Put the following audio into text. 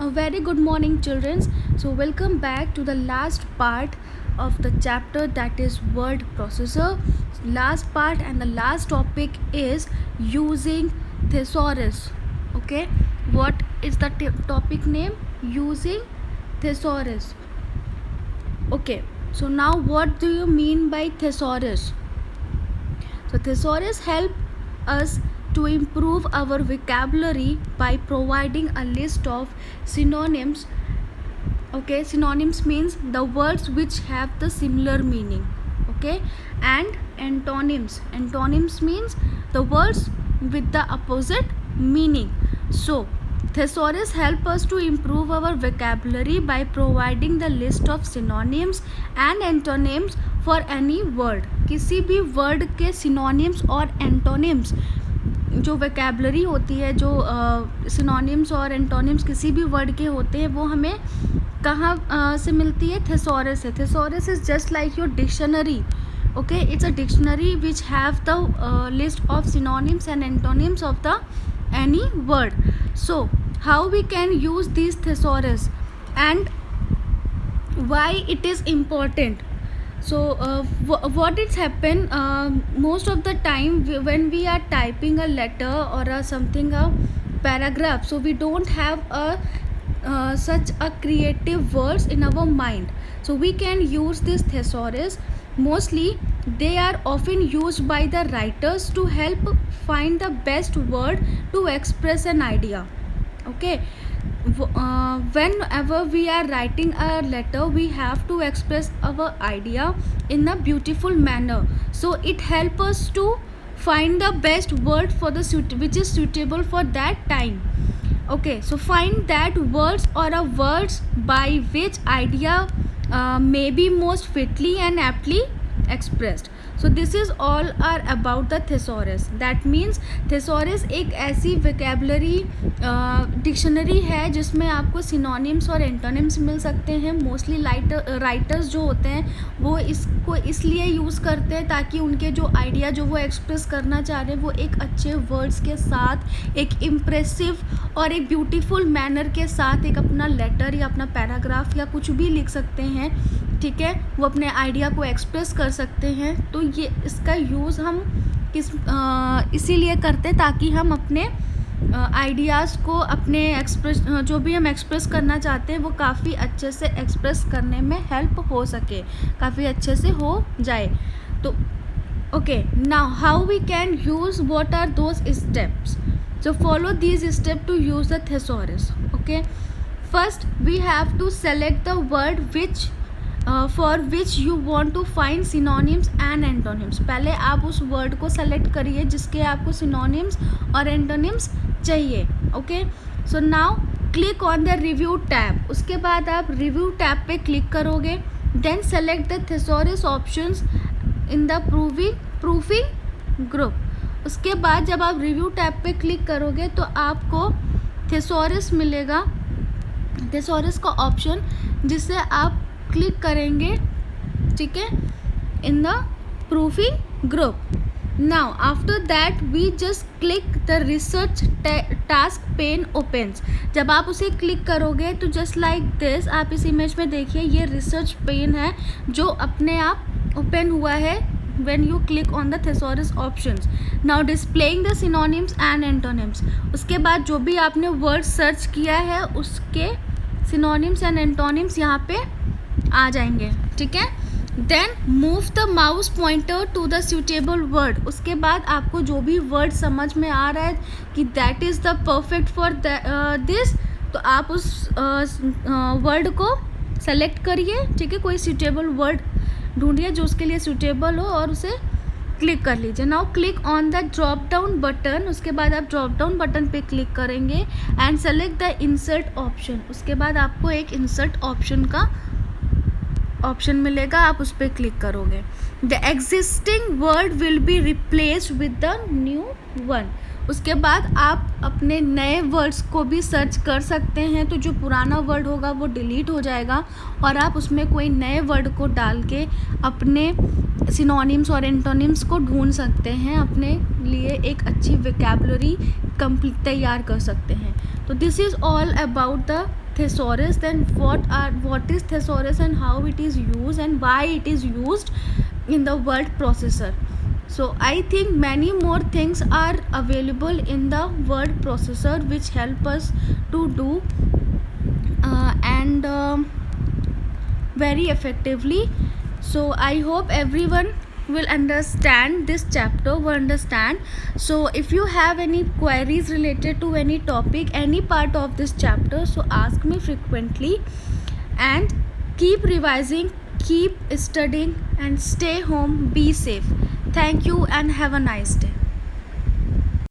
A very good morning, children. So, welcome back to the last part of the chapter, that is word processor. Last part and the last topic is using thesaurus. Okay, what is the topic name? Using thesaurus. Okay, so now what do you mean by thesaurus? So thesaurus help us to improve our vocabulary by providing a list of synonyms. Okay, synonyms means the words which have the similar meaning. Okay, and antonyms. Antonyms means the words with the opposite meaning. So thesaurus help us to improve our vocabulary by providing the list of synonyms and antonyms for any word. किसी भी word के synonyms और antonyms जो vocabulary होती है, जो synonyms और antonyms किसी भी वर्ड के होते हैं, वो हमें कहाँ से मिलती है? thesaurus से. thesaurus is just like your dictionary. Okay, it's a dictionary which have the list of synonyms and antonyms of the any word. So how we can use these thesaurus and why it is important? So what it's happen, most of the time when we are typing a letter or a paragraph, so we don't have such a creative words in our mind, so we can use this thesaurus. Mostly they are often used by the writers to help find the best word to express an idea. Okay, whenever we are writing a letter, we have to express our idea in a beautiful manner, so it helps us to find the best word for the which is suitable for that time. Okay, so find that words or a words by which idea may be most fitly and aptly expressed. So this is all are about the thesaurus. That means thesaurus एक ऐसी vocabulary dictionary है जिसमें आपको synonyms और antonyms मिल सकते हैं. Mostly writers जो होते हैं वो इसको इसलिए यूज़ करते हैं ताकि उनके जो आइडिया जो वो एक्सप्रेस करना चाह रहे हैं वो एक अच्छे वर्ड्स के साथ, एक इम्प्रेसिव और एक ब्यूटीफुल मैनर के साथ एक अपना लेटर या अपना पैराग्राफ या कुछ भी लिख सकते हैं. ठीक है, वो अपने आइडिया को एक्सप्रेस कर सकते हैं. तो ये इसका यूज़ हम इसीलिए करते हैं ताकि हम अपने आइडियाज़ को, अपने एक्सप्रेस जो भी हम एक्सप्रेस करना चाहते हैं वो काफ़ी अच्छे से एक्सप्रेस करने में हेल्प हो सके, काफ़ी अच्छे से हो जाए. तो okay, now how we can use, what are those steps? So follow these step to use the thesaurus. Okay, first we have to select the word which for which you want to find synonyms and antonyms. पहले आप उस word को select करिए जिसके आपको synonyms और antonyms चाहिए. Okay, so now click on the review tab. उसके बाद आप रिव्यू टैब पे क्लिक करोगे. Then select the thesaurus options in the proofing group. उसके बाद जब आप रिव्यू टैब पे क्लिक करोगे तो आपको thesaurus मिलेगा, thesaurus का ऑप्शन जिससे आप क्लिक करेंगे. ठीक है, in the proofing group. Now after that we just click the research task pane opens. जब आप उसे क्लिक करोगे तो जस्ट लाइक दिस, आप इस इमेज में देखिए ये रिसर्च पेन है जो अपने आप ओपन हुआ है when you click on the thesaurus options. Now displaying the synonyms and antonyms. उसके बाद जो भी आपने वर्ड सर्च किया है उसके synonyms and antonyms यहाँ पे आ जाएंगे. ठीक है, then move the mouse pointer to the suitable word. उसके बाद आपको जो भी वर्ड समझ में आ रहा है कि that is the perfect for this, तो आप उस वर्ड को सेलेक्ट करिए. ठीक है, कोई सूटेबल वर्ड ढूंढिए जो उसके लिए सूटेबल हो और उसे क्लिक कर लीजिए. Now click on the drop down button. उसके बाद आप ड्रॉप डाउन बटन पे क्लिक करेंगे and select the insert option. उसके बाद आपको एक इंसर्ट ऑप्शन का ऑप्शन मिलेगा, आप उस पर क्लिक करोगे. The existing word will be replaced with the new one. उसके बाद आप अपने नए वर्ड्स को भी सर्च कर सकते हैं, तो जो पुराना वर्ड होगा वो डिलीट हो जाएगा और आप उसमें कोई नए वर्ड को डाल के अपने सिनोनिम्स और एंटोनिम्स को ढूंढ सकते हैं, अपने लिए एक अच्छी वोकैबुलरी कंप्लीट तैयार कर सकते हैं. तो this is all about the thesaurus, then what is thesaurus and how it is used and why it is used in the word processor. So I think many more things are available in the word processor which help us to do and very effectively. So I hope everyone will understand this chapter, will understand. So if you have any queries related to any topic, any part of this chapter, so ask me frequently, and keep revising, keep studying, and stay home, be safe. Thank you and have a nice day.